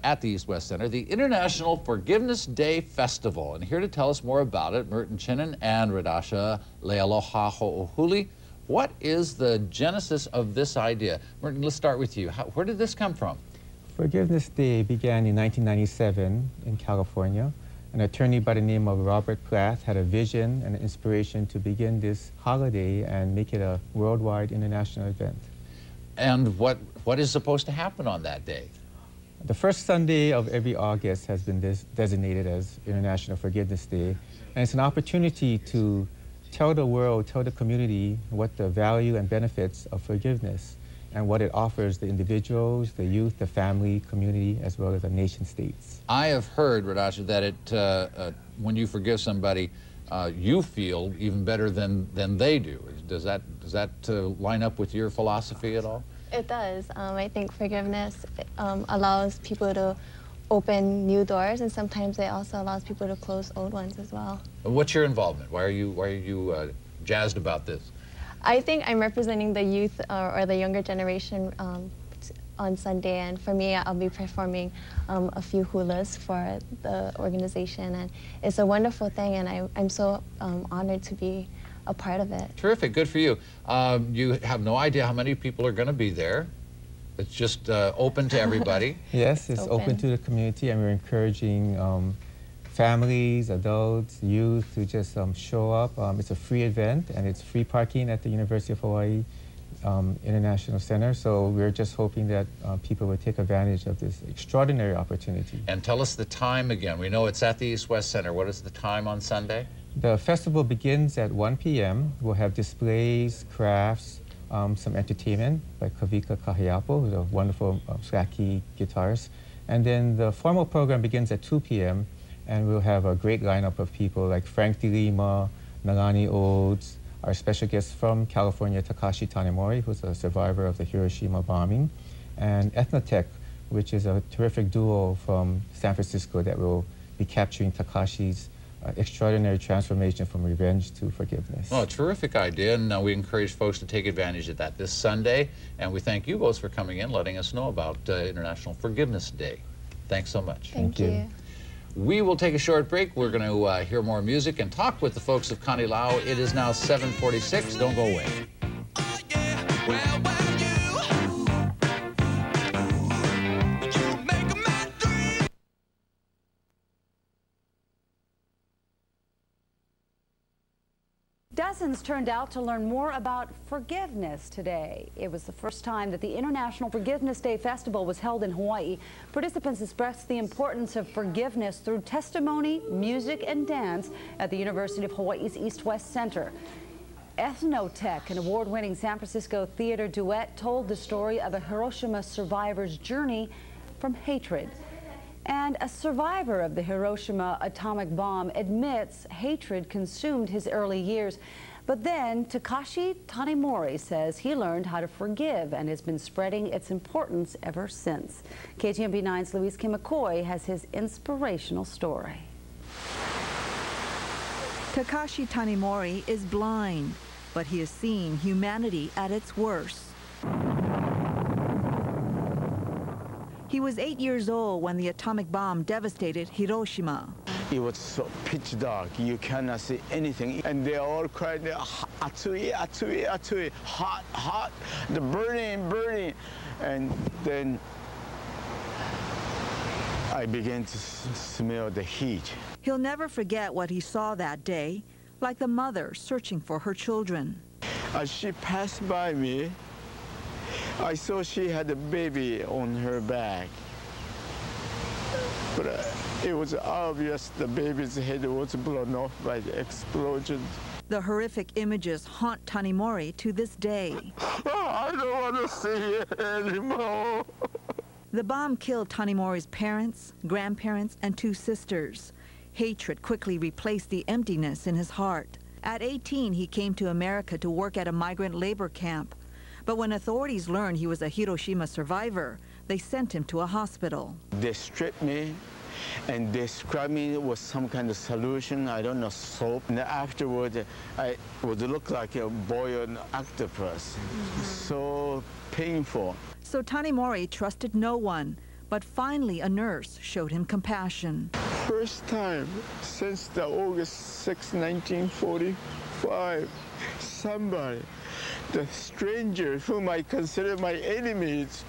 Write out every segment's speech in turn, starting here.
at the East West Center, the International Forgiveness Day Festival. And here to tell us more about it, Merton Chinnan and Radasha Lealoha Ho'ohuli. What is the genesis of this idea? Merton, let's start with you. Where did this come from? Forgiveness Day began in 1997 in California. An attorney by the name of Robert Plath had a vision and an inspiration to begin this holiday and make it a worldwide international event. And what is supposed to happen on that day? The first Sunday of every August has been designated as International Forgiveness Day, and it's an opportunity to tell the world, tell the community what the value and benefits of forgiveness and what it offers the individuals, the youth, the family, community, as well as the nation states. I have heard, Radasha, that when you forgive somebody, you feel even better than they do. Does that line up with your philosophy at all? It does. I think forgiveness allows people to open new doors, and sometimes it also allows people to close old ones as well. What's your involvement? Why are you jazzed about this? I think I'm representing the youth or the younger generation on Sunday, and for me, I'll be performing a few hulas for the organization, and it's a wonderful thing, and I'm so honored to be a part of it. Terrific, good for you. You have no idea how many people are going to be there. It's just open to everybody. Yes, it's open to the community, and we're encouraging families, adults, youth to just show up. It's a free event, and it's free parking at the University of Hawaii International Center, so we're just hoping that people will take advantage of this extraordinary opportunity. And tell us the time again. We know it's at the East West Center. What is the time on Sunday? The festival begins at 1 p.m. We'll have displays, crafts, some entertainment by Kavika Kahiapo, who's a wonderful slaki guitarist. And then the formal program begins at 2 p.m. and we'll have a great lineup of people like Frank DeLima, Nalani Olds, our special guest from California, Takashi Tanemori, who's a survivor of the Hiroshima bombing, and Ethnotech, which is a terrific duo from San Francisco that will be capturing Takashi's extraordinary transformation from revenge to forgiveness. Oh, terrific idea, and we encourage folks to take advantage of that this Sunday, and we thank you both for coming in, letting us know about International Forgiveness Day. Thanks so much. Thank you. We will take a short break. We're going to hear more music and talk with the folks of Kanilau. It is now 7:46. Don't go away. Oh, yeah. Well, you make my dream. Dozens turned out to learn more about forgiveness today. It was the first time that the International Forgiveness Day Festival was held in Hawaii. Participants expressed the importance of forgiveness through testimony, music, and dance at the University of Hawaii's East-West Center. Ethnotech, an award-winning San Francisco theater duet, told the story of a Hiroshima survivor's journey from hatred. And a survivor of the Hiroshima atomic bomb admits hatred consumed his early years. But then Takashi Tanemori says he learned how to forgive and has been spreading its importance ever since. KHNB 9's Luis Kim McCoy has his inspirational story. Takashi Tanemori is blind, but he has seen humanity at its worst. He was 8 years old when the atomic bomb devastated Hiroshima. It was so pitch dark, you cannot see anything. And they all cried, atsui, atsui, atsui, hot, hot, the burning, burning. And then I began to smell the heat. He'll never forget what he saw that day, like the mother searching for her children. As she passed by me, I saw she had a baby on her back. But it was obvious the baby's head was blown off by the explosion. The horrific images haunt Tanemori to this day. I don't want to see it anymore. The bomb killed Tanemori's parents, grandparents, and 2 sisters. Hatred quickly replaced the emptiness in his heart. At 18, he came to America to work at a migrant labor camp. But when authorities learned he was a Hiroshima survivor, they sent him to a hospital. They stripped me and they scrubbed me with some kind of solution, I don't know, soap. And afterward, I would look like a boiled octopus. So painful. So Tanemori trusted no one, But finally, a nurse showed him compassion. First time since the August 6, 1945, somebody, the stranger whom I consider my enemies,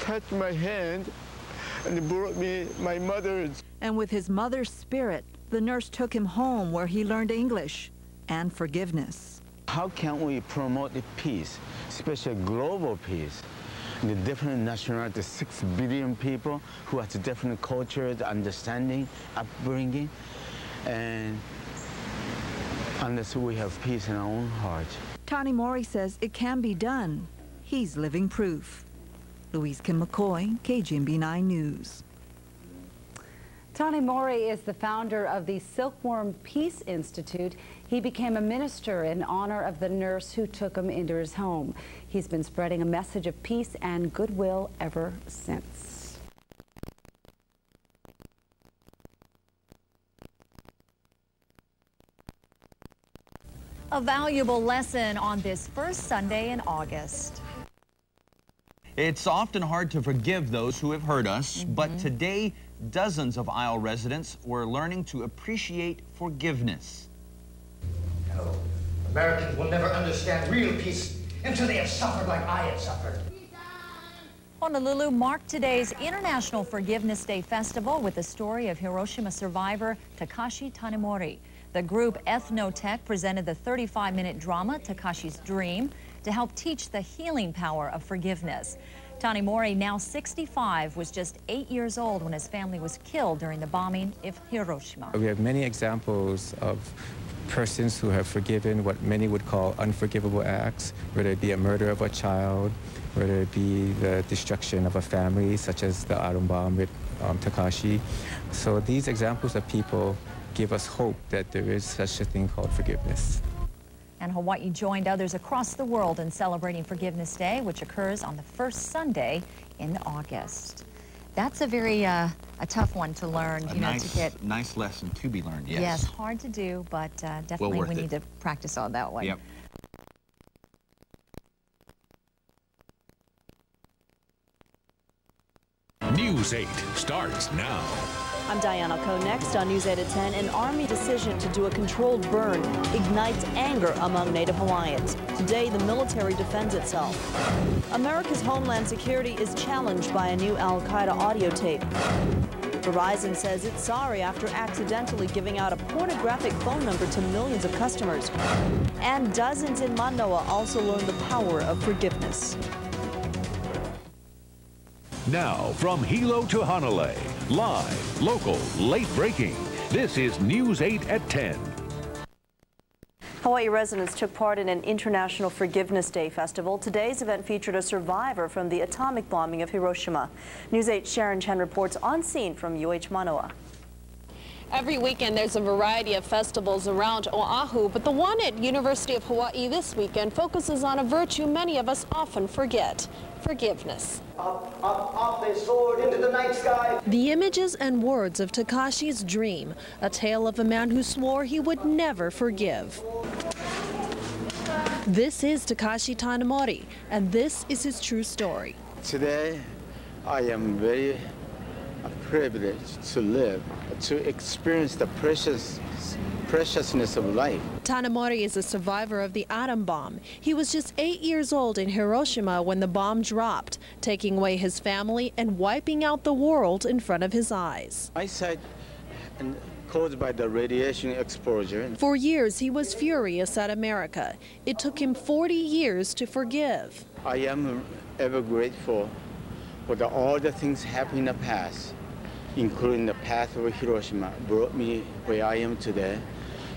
touched my hand and brought me my mother. And with his mother's spirit, the nurse took him home where he learned English and forgiveness. How can we promote the peace, especially global peace? The different nationalities, 6 billion people who have different cultures, understanding, upbringing, and unless we have peace in our own heart. Tanimori says it can be done. He's living proof. Louise Kim McCoy, KHNB 9 News. Tanimori is the founder of the Silkworm Peace Institute. He became a minister in honor of the nurse who took him into his home. He's been spreading a message of peace and goodwill ever since. A valuable lesson on this first Sunday in August. It's often hard to forgive those who have hurt us, but today, dozens of Isle residents were learning to appreciate forgiveness. No, Americans will never understand real peace until they have suffered like I have suffered. Honolulu marked today's International Forgiveness Day Festival with the story of Hiroshima survivor Takashi Tanimori. The group Ethnotech presented the 35-minute drama Takashi's Dream to help teach the healing power of forgiveness. Tanimori, now 65, was just 8 years old when his family was killed during the bombing of Hiroshima. We have many examples of persons who have forgiven what many would call unforgivable acts, whether it be a murder of a child, whether it be the destruction of a family, such as the atom bomb with Takashi. So these examples of people give us hope that there is such a thing called forgiveness. And Hawaii joined others across the world in celebrating Forgiveness Day, which occurs on the first Sunday in August. That's a very a tough one to learn. Nice lesson to be learned, yes. Yes, hard to do, but definitely we need to practice on that one. Yep. News 8 starts now. I'm Diana Ko. Next on News 8 at 10, an Army decision to do a controlled burn ignites anger among Native Hawaiians. Today, the military defends itself. America's homeland security is challenged by a new al-Qaeda audio tape. Verizon says it's sorry after accidentally giving out a pornographic phone number to millions of customers. And dozens in Manoa also learned the power of forgiveness. Now, from Hilo to Honolulu, live, local, late breaking. This is News 8 at 10. Hawaii residents took part in an International Forgiveness Day festival. Today's event featured a survivor from the atomic bombing of Hiroshima. News 8's Sharon Chen reports on scene from UH Manoa. Every weekend there's a variety of festivals around Oahu, but the one at University of Hawaii this weekend focuses on a virtue many of us often forget: forgiveness. Up, up, up, they soared into the night sky. The images and words of Takashi's Dream, a tale of a man who swore he would never forgive. This is Takashi Tanimori, and this is his true story. Today, I am very privileged to live, to experience the preciousness of life. Tanimori is a survivor of the atom bomb. He was just 8 years old in Hiroshima when the bomb dropped, taking away his family and wiping out the world in front of his eyes. Eyesight caused by the radiation exposure. For years, he was furious at America. It took him 40 years to forgive. I am ever grateful for all the things happened in the past, including the path of Hiroshima, brought me where I am today,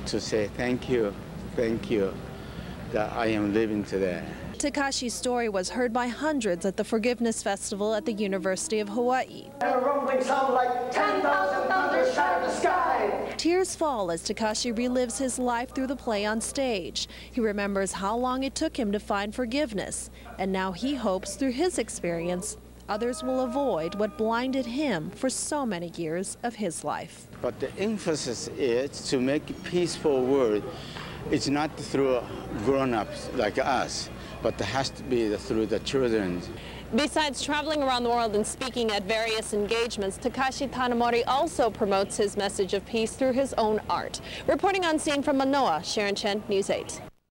to say thank you that I am living today. Takashi's story was heard by hundreds at the Forgiveness Festival at the University of Hawaii. A rumbling sound like 10,000 thunders shatter the sky. Tears fall as Takashi relives his life through the play on stage. He remembers how long it took him to find forgiveness, and now he hopes through his experience others will avoid what blinded him for so many years of his life. But the emphasis is to make a peaceful world. It's not through grown-ups like us, but it has to be through the children. Besides traveling around the world and speaking at various engagements, Takashi Tanimori also promotes his message of peace through his own art. Reporting on scene from Manoa, Sharon Chen, News 8.